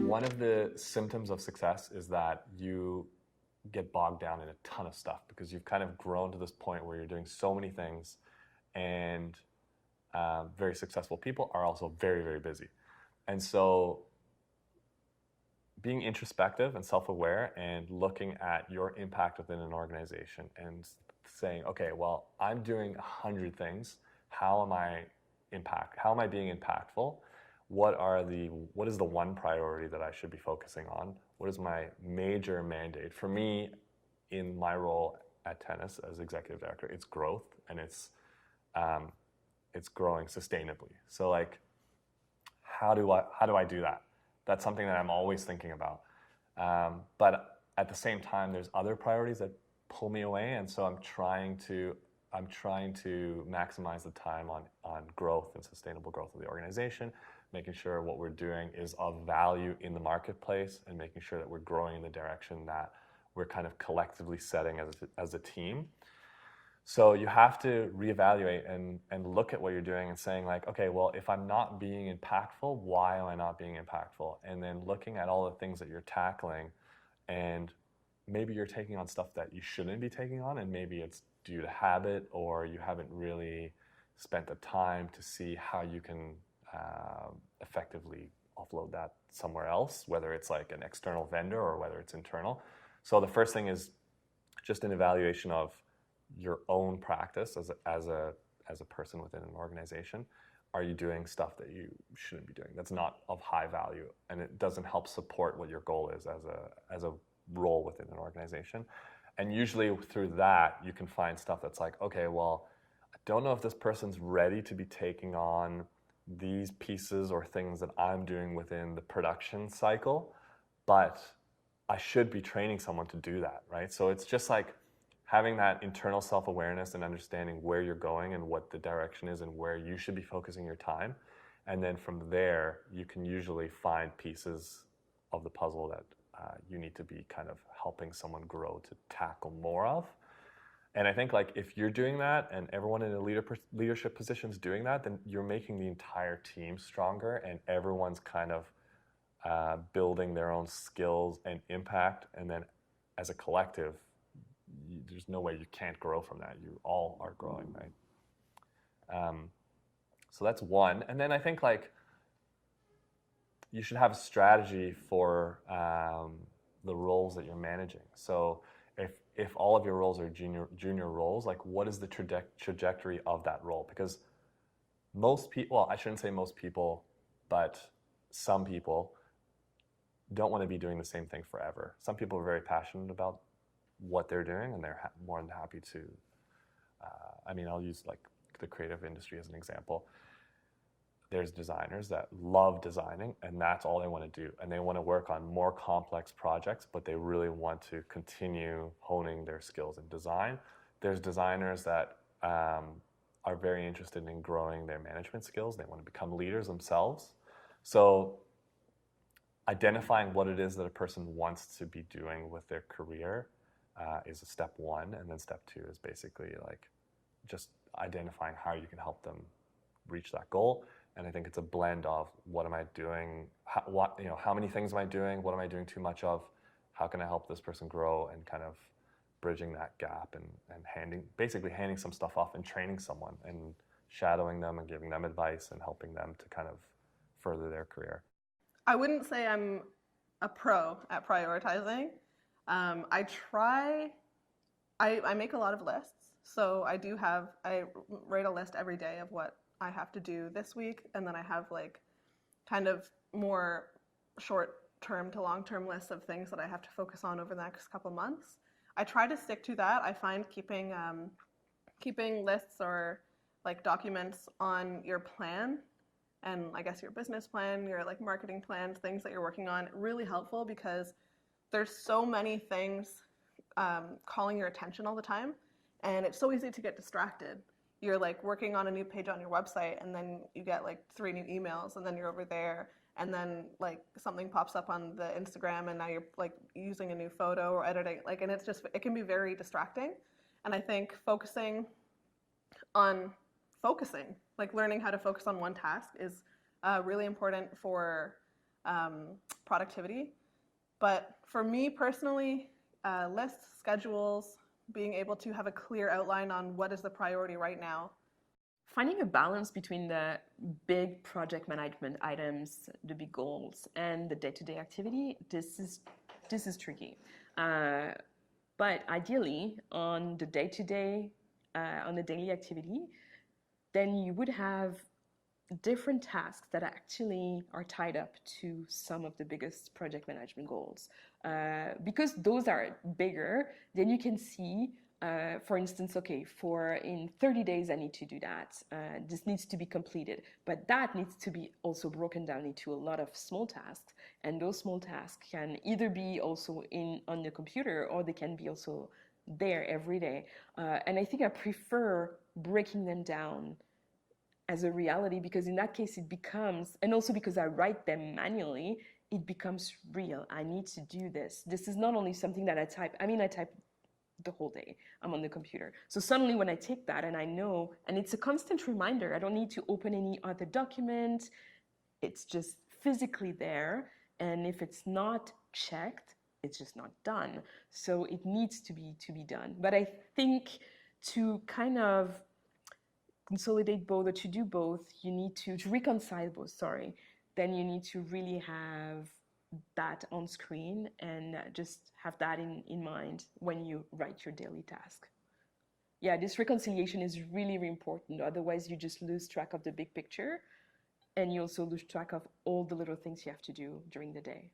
One of the symptoms of success is that you get bogged down in a ton of stuff because you've kind of grown to this point where you're doing so many things, and very successful people are also very, very busy. And so being introspective and self-aware and looking at your impact within an organization and saying, okay, well, I'm doing 100 things. How am I How am I being impactful? What is the one priority that I should be focusing on? What is my major mandate? For me, in my role at Tennis as executive director, it's growth, and it's growing sustainably. So like, how do I do that? That's something that I'm always thinking about. But at the same time, there's other priorities that pull me away, and so I'm trying to maximize the time on growth and sustainable growth of the organization, making sure what we're doing is of value in the marketplace, and making sure that we're growing in the direction that we're kind of collectively setting as a team. So you have to reevaluate and look at what you're doing and saying like, okay, well, if I'm not being impactful, why am I not being impactful? And then looking at all the things that you're tackling, and maybe you're taking on stuff that you shouldn't be taking on, and maybe it's due to habit, or you haven't really spent the time to see how you can effectively offload that somewhere else, whether it's like an external vendor or whether it's internal. So the first thing is just an evaluation of your own practice as a person within an organization. Are you doing stuff that you shouldn't be doing, that's not of high value, and it doesn't help support what your goal is as a role within an organization? And usually through that, you can find stuff that's like, okay, well, I don't know if this person's ready to be taking on these pieces or things that I'm doing within the production cycle, but I should be training someone to do that, right? So it's just like having that internal self-awareness and understanding where you're going and what the direction is and where you should be focusing your time. And then from there, you can usually find pieces of the puzzle that you need to be kind of helping someone grow to tackle more of. And I think like if you're doing that and everyone in a leadership position is doing that, then you're making the entire team stronger, and everyone's kind of building their own skills and impact. And then as a collective, there's no way you can't grow from that. You all are growing, right? So that's one. And then I think like you should have a strategy for the roles that you're managing. So if all of your roles are junior roles, like what is the trajectory of that role? Because most people, well, I shouldn't say most people, but some people don't want to be doing the same thing forever. Some people are very passionate about what they're doing, and they're more than happy to, I'll use like the creative industry as an example. There's designers that love designing, and that's all they want to do. And they want to work on more complex projects, but they really want to continue honing their skills in design. There's designers that are very interested in growing their management skills. They want to become leaders themselves. So identifying what it is that a person wants to be doing with their career is a step one. And then step two is basically like just identifying how you can help them reach that goal. And I think it's a blend of what am I doing, how many things am I doing, what am I doing too much of, how can I help this person grow, and kind of bridging that gap and basically handing some stuff off and training someone and shadowing them and giving them advice and helping them to kind of further their career. I wouldn't say I'm a pro at prioritizing. I make a lot of lists. So I write a list every day of what I have to do this week, and then I have like kind of more short-term to long-term lists of things that I have to focus on over the next couple months. I try to stick to that. I find keeping lists or like documents on your plan, and I guess your business plan, your like marketing plans, things that you're working on, really helpful, because there's so many things calling your attention all the time, and it's so easy to get distracted. You're like working on a new page on your website, and then you get like 3 new emails, and then you're over there, and then like something pops up on the Instagram, and now you're like using a new photo or editing, like, and it can be very distracting. And I think focusing on focusing. Like learning how to focus on one task is really important for productivity. But for me personally, lists, schedules, being able to have a clear outline on what is the priority right now. Finding a balance between the big project management items, the big goals, and the day-to-day activity, this is tricky. But ideally, on the day-to-day, on the daily activity, then you would have different tasks that actually are tied up to some of the biggest project management goals. Because those are bigger, then you can see, for instance, okay, for in 30 days I need to do that. This needs to be completed, but that needs to be also broken down into a lot of small tasks, and those small tasks can either be also on the computer, or they can be also there every day. And I think I prefer breaking them down as a reality, because in that case it becomes, and also because I write them manually, it becomes real. I need to do this. This is not only something that I type. I mean, I type the whole day. I'm on the computer. So suddenly when I take that and I know, and it's a constant reminder, I don't need to open any other document. It's just physically there. And if it's not checked, it's just not done. So it needs to be done. But I think to kind of consolidate both, or to do both, you need to reconcile both, sorry, then you need to really have that on screen and just have that in mind when you write your daily task. Yeah, this reconciliation is really, really important. Otherwise, you just lose track of the big picture, and you also lose track of all the little things you have to do during the day.